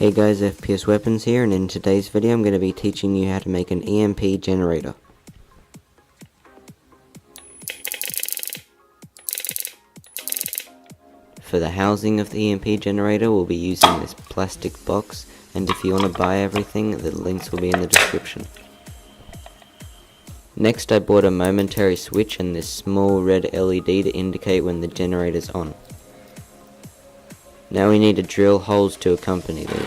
Hey guys, FPS Weapons here, and in today's video I'm going to be teaching you how to make an EMP generator. For the housing of the EMP generator we'll be using this plastic box, and if you want to buy everything the links will be in the description. Next I bought a momentary switch and this small red LED to indicate when the generator is on. Now we need to drill holes to accompany these.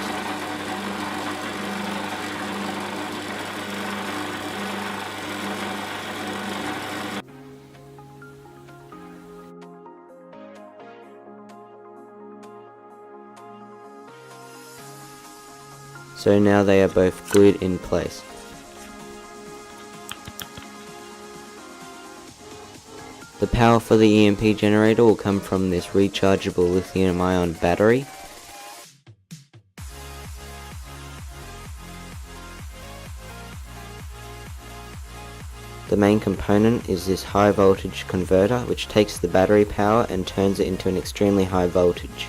So now they are both glued in place. The power for the EMP generator will come from this rechargeable lithium-ion battery. The main component is this high voltage converter, which takes the battery power and turns it into an extremely high voltage.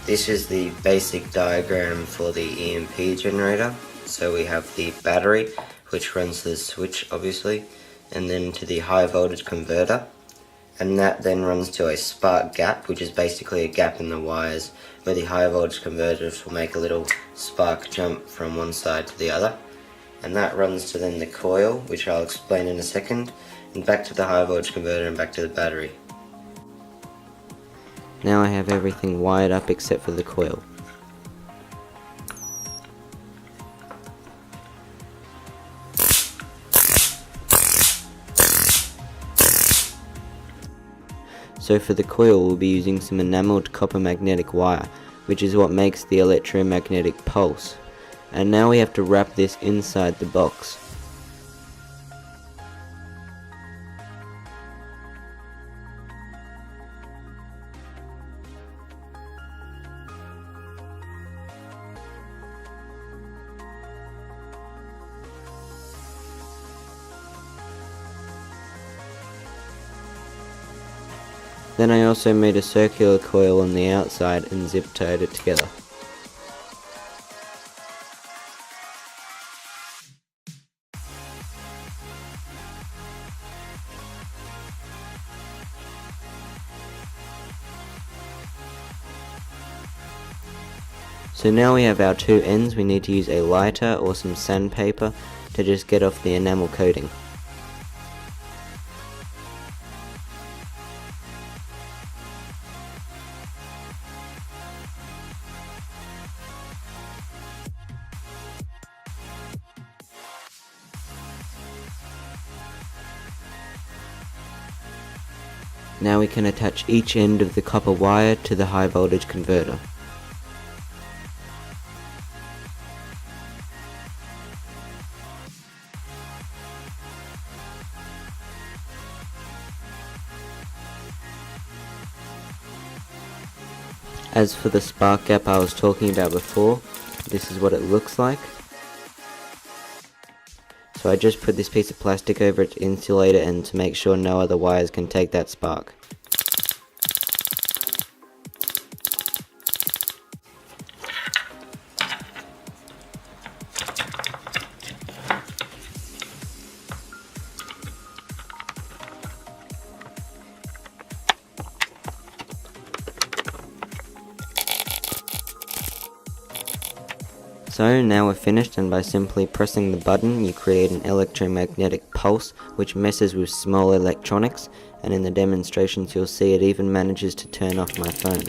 This is the basic diagram for the EMP generator. So we have the battery, which runs the switch obviously, and then to the high voltage converter, and that then runs to a spark gap, which is basically a gap in the wires where the high voltage converters will make a little spark jump from one side to the other, and that runs to then the coil, which I'll explain in a second, and back to the high voltage converter and back to the battery. Now I have everything wired up except for the coil. So for the coil we'll be using some enameled copper magnetic wire, which is what makes the electromagnetic pulse. And now we have to wrap this inside the box. Then I also made a circular coil on the outside and zip tied it together. So now we have our two ends. We need to use a lighter or some sandpaper to just get off the enamel coating. Now we can attach each end of the copper wire to the high voltage converter. As for the spark gap I was talking about before, this is what it looks like. So I just put this piece of plastic over it to insulate it and to make sure no other wires can take that spark. So now we're finished, and by simply pressing the button you create an electromagnetic pulse which messes with small electronics, and in the demonstrations you'll see it even manages to turn off my phone.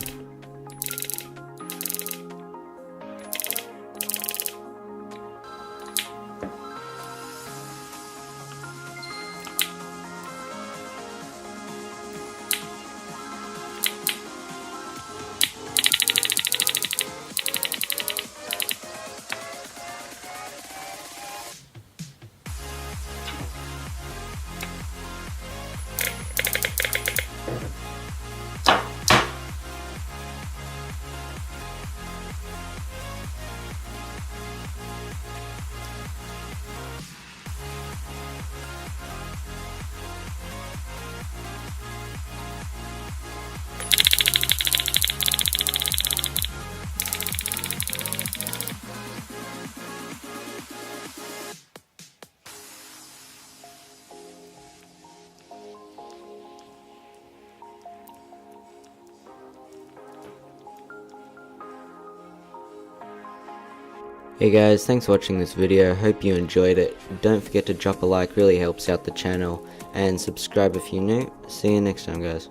Hey guys, thanks for watching this video, hope you enjoyed it. Don't forget to drop a like, really helps out the channel, and subscribe if you're new. See you next time guys.